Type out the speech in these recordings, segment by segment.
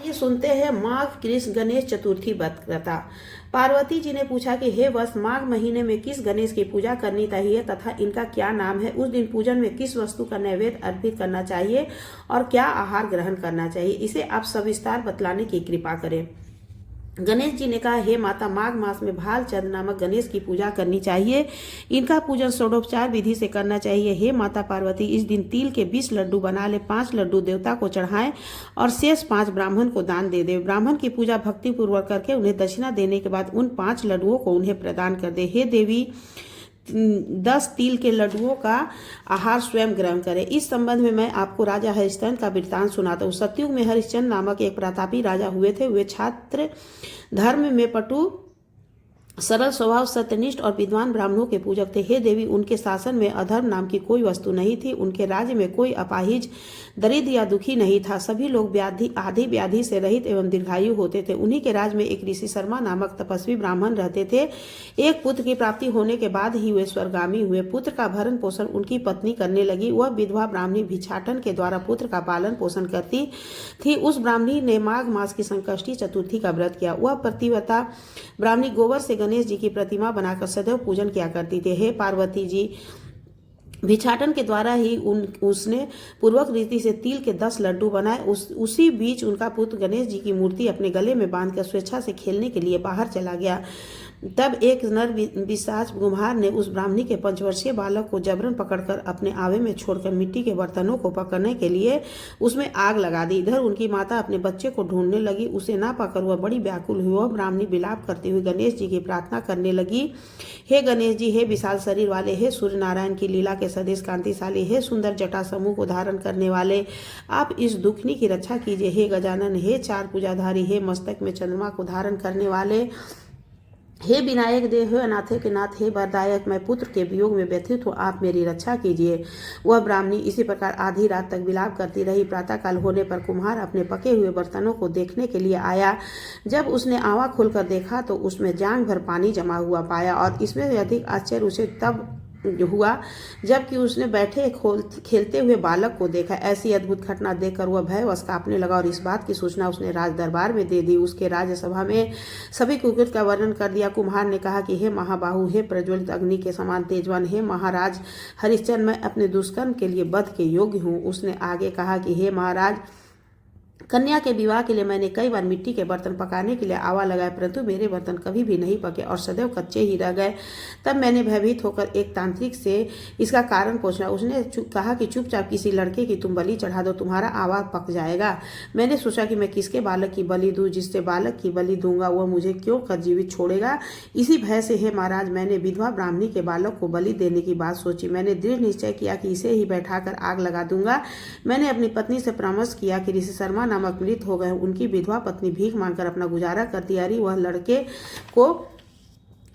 ये सुनते हैं माघ कृष्ण गणेश चतुर्थी व्रत कथा। पार्वती जी ने पूछा कि हे वत्स, माघ महीने में किस गणेश की पूजा करनी चाहिए तथा इनका क्या नाम है। उस दिन पूजन में किस वस्तु का नैवेद्य अर्पित करना चाहिए और क्या आहार ग्रहण करना चाहिए, इसे आप सविस्तार बतलाने की कृपा करें। गणेश जी ने कहा, हे माता, माघ मास में भालचंद्र नामक गणेश की पूजा करनी चाहिए। इनका पूजन षोडोपचार विधि से करना चाहिए। हे माता पार्वती, इस दिन तिल के 20 लड्डू बना ले, 5 लड्डू देवता को चढ़ाएं और शेष 5 ब्राह्मण को दान दे दे। ब्राह्मण की पूजा भक्ति पूर्वक करके उन्हें दक्षिणा देने के बाद उन 5 लड्डुओं को उन्हें प्रदान कर दे। हे देवी, 10 तिल के लड्डुओं का आहार स्वयं ग्रहण करें। इस संबंध में मैं आपको राजा हरिश्चंद्र का वृत्तांत सुनाता हूँ। सतयुग में हरिश्चंद्र नामक एक प्रतापी राजा हुए थे। वे छात्र धर्म में पटु, सरल स्वभाव, सत्यनिष्ठ और विद्वान ब्राह्मणों के पूजक थे। हे देवी, उनके शासन में अधर्म नाम की कोई वस्तु नहीं थी। उनके राज्य में कोई अपाहिज, दरिद्र या दुखी नहीं था। सभी लोग आधी व्याधि से रहित एवं दीर्घायु होते थे। उन्हीं के राज्य में एक ऋषि शर्मा नामक तपस्वी ब्राह्मण रहते थे। एक पुत्र की प्राप्ति होने के बाद ही वे स्वर्गामी हुए। पुत्र का भरण पोषण उनकी पत्नी करने लगी। वह विधवा ब्राह्मणी भिक्षाटन के द्वारा पुत्र का पालन पोषण करती थी। उस ब्राह्मणी ने माघ मास की संकष्टी चतुर्थी का व्रत किया। वह प्रतिव्रता ब्राह्मणी गोबर से गणेश जी की प्रतिमा बनाकर सदैव पूजन किया करती थी। हे पार्वती जी, भिक्षाटन के द्वारा ही उसने पूर्वक रीति से तिल के 10 लड्डू बनाए। उसी बीच उनका पुत्र गणेश जी की मूर्ति अपने गले में बांधकर स्वेच्छा से खेलने के लिए बाहर चला गया। तब एक नर पिशाच कुम्हार ने उस ब्राह्मणी के 5 वर्षीय बालक को जबरन पकड़कर अपने आवे में छोड़कर मिट्टी के बर्तनों को पकड़ने के लिए उसमें आग लगा दी। इधर उनकी माता अपने बच्चे को ढूंढने लगी। उसे ना पाकर वह बड़ी व्याकुल हुई। वह ब्राह्मणी विलाप करती हुई गणेश जी की प्रार्थना करने लगी। हे गणेश जी, हे विशाल शरीर वाले, हे सूर्य नारायण की लीला के सदेश कांतिशाली, हे सुंदर जटा समूह को धारण करने वाले, आप इस दुखनी की रक्षा कीजिए। हे गजानन, हे 4 पूजाधारी, हे मस्तक में चंद्रमा को धारण करने वाले, हे विनायक देव, हे अनाथे के नाथ, हे वरदायक, मैं पुत्र के वियोग में व्यथित हूँ, आप मेरी रक्षा कीजिए। वह ब्राह्मणी इसी प्रकार आधी रात तक विलाप करती रही। प्रातःकाल होने पर कुम्हार अपने पके हुए बर्तनों को देखने के लिए आया। जब उसने आवा खोलकर देखा तो उसमें जांघ भर पानी जमा हुआ पाया और इसमें अधिक आश्चर्य उसे तब हुआ जबकि उसने बैठे खेलते हुए बालक को देखा। ऐसी अद्भुत घटना देखकर वह भयवश कांपने लगा और इस बात की सूचना उसने राज दरबार में दे दी। उसके राज्यसभा में सभी कुकृत्य का वर्णन कर दिया। कुम्हार ने कहा कि हे महाबाहु, हे प्रज्वलित अग्नि के समान तेजवान, हे महाराज हरिश्चंद्र, मैं अपने दुष्कर्म के लिए वध के योग्य हूँ। उसने आगे कहा कि हे महाराज, कन्या के विवाह के लिए मैंने कई बार मिट्टी के बर्तन पकाने के लिए आवा लगाया, परंतु मेरे बर्तन कभी भी नहीं पके और सदैव कच्चे ही रह गए। तब मैंने भयभीत होकर एक तांत्रिक से इसका कारण पूछा। उसने कहा कि चुपचाप किसी लड़के की तुम बलि चढ़ा दो, तुम्हारा आवा पक जाएगा। मैंने सोचा कि मैं किसके बालक की बलि दूं, जिससे बालक की बलि दूंगा वह मुझे क्यों कर जीवित छोड़ेगा। इसी भय से हे महाराज, मैंने विधवा ब्राह्मणी के बालक को बलि देने की बात सोची। मैंने दृढ़ निश्चय किया कि इसे ही बैठाकर आग लगा दूंगा। मैंने अपनी पत्नी से परामर्श किया कि ऋषि शर्मा मृत हो गए। उनकी विधवा पत्नी भीख मांगकर अपना गुजारा करती आ रही। वह लड़के को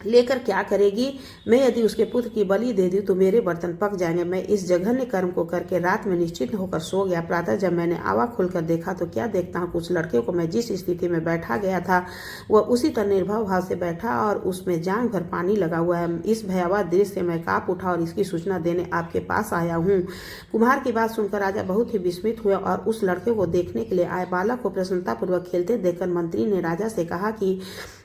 लेकर क्या करेगी। मैं यदि उसके पुत्र की बलि दे दूं तो मेरे बर्तन पक जाएंगे। मैं इस जघन्य कर्म को करके रात में निश्चित होकर सो गया। प्रातः जब मैंने आवा खोलकर देखा तो क्या देखता हूँ, कुछ लड़के को मैं जिस स्थिति में बैठा गया था वह उसी तरह निर्भय भाव से बैठा और उसमें जांघ भर पानी लगा हुआ है। इस भयावह दृश्य से मैं कांप उठा और इसकी सूचना देने आपके पास आया हूँ। कुम्हार की बात सुनकर राजा बहुत ही विस्मित हुए और उस लड़के को देखने के लिए आए। बालक को प्रसन्नतापूर्वक खेलते देखकर मंत्री ने राजा से कहा कि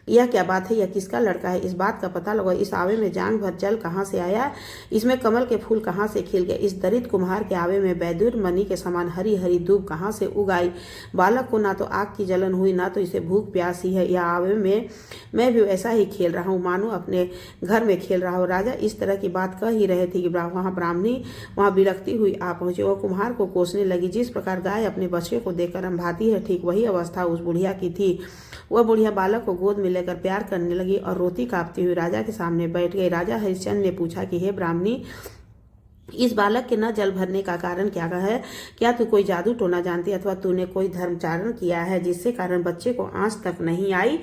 यह क्या बात है, यह किसका लड़का है, इस बात का पता लगाओ। इस आवे में जांघ भर जल कहाँ से आया, इसमें कमल के फूल कहाँ से खिल गए, इस दरिद्र कुम्हार के आवे में वैदुर मणि के समान हरी हरी धूप कहाँ से उगाई। बालक को ना तो आग की जलन हुई, ना तो इसे भूख प्यास ही है। यह आवे में मैं भी ऐसा ही खेल रहा हूँ, मानो अपने घर में खेल रहा हूँ। राजा इस तरह की बात कह ही रहे थे कि वहाँ ब्राह्मणी वहाँ बिलखती हुई आ पहुंची। वह कुम्हार को कोसने लगी। जिस प्रकार गाय अपने बच्चे को देखकर रंभाती है, ठीक वही अवस्था उस बुढ़िया की थी। वह बुढ़िया बालक को गोद में लेकर प्यार करने लगी और रोती कांपती हुई राजा के सामने बैठ गई। राजा हरिश्चंद्र ने पूछा कि हे ब्राह्मणी, इस बालक के न जल भरने का कारण क्या है। क्या तू कोई जादू टोना जानती अथवा तूने कोई धर्मचारण किया है जिससे कारण बच्चे को आंच तक नहीं आई।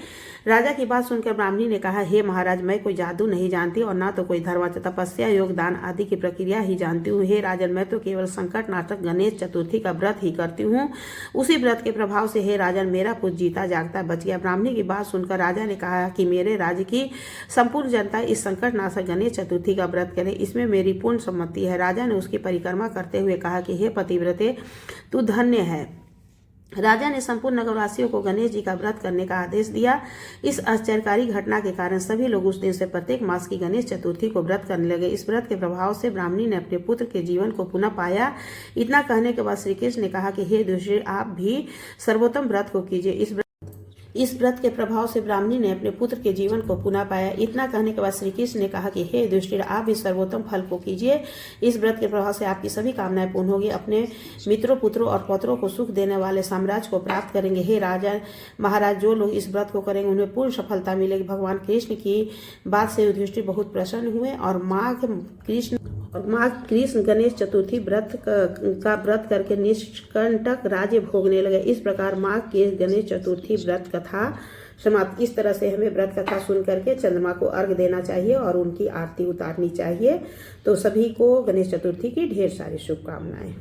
राजा की बात सुनकर ब्राह्मणी ने कहा, हे महाराज, मैं कोई जादू नहीं जानती और ना तो कोई धर्म तपस्या योगदान आदि की प्रक्रिया ही जानती हूँ। हे राजन, मैं तो केवल संकट नाटक गणेश चतुर्थी का व्रत ही करती हूँ। उसी व्रत के प्रभाव से हे राजन, मेरा पुत्र जीता जागता बच गया। ब्राह्मणी की बात सुनकर राजा ने कहा कि मेरे राज्य की संपूर्ण जनता इस संकट नाशक गणेश चतुर्थी का व्रत करे, इसमें मेरी पूर्ण सम्मति है। राजा ने उसकी परिक्रमा करते हुए कहा कि हे पतिव्रते, तू धन्य है। राजा ने संपूर्ण नगरवासियों को गणेश जी का व्रत करने का आदेश दिया। इस आश्चर्यकारी घटना के कारण सभी लोग उस दिन से प्रत्येक मास की गणेश चतुर्थी को व्रत करने लगे। इस व्रत के प्रभाव से ब्राह्मणी ने अपने पुत्र के जीवन को पुनः पाया। इतना कहने के बाद श्री कृष्ण ने कहा कि हे युधिष्ठिर, आप भी सर्वोत्तम व्रत को कीजिए। इस व्रत के प्रभाव से ब्राह्मणी ने अपने पुत्र के जीवन को पुनः पाया। इतना कहने के बाद श्री कृष्ण ने कहा कि हे युधिष्ठिर, आप इस सर्वोत्तम फल को कीजिए। इस व्रत के प्रभाव से आपकी सभी कामनाएं पूर्ण होगी। अपने मित्रों, पुत्रों और पौत्रों को सुख देने वाले साम्राज्य को प्राप्त करेंगे। हे राजा महाराज, जो लोग इस व्रत को करेंगे उन्हें पूर्ण सफलता मिलेगी। भगवान कृष्ण की बात से युधिष्ठिर बहुत प्रसन्न हुए और माघ कृष्ण गणेश चतुर्थी का व्रत करके निष्कंटक राज्य भोगने लगे। इस प्रकार माघ के गणेश चतुर्थी व्रत कथा समाप्त। इस तरह से हमें व्रत कथा सुन करके चंद्रमा को अर्घ देना चाहिए और उनकी आरती उतारनी चाहिए। तो सभी को गणेश चतुर्थी की ढेर सारी शुभकामनाएं।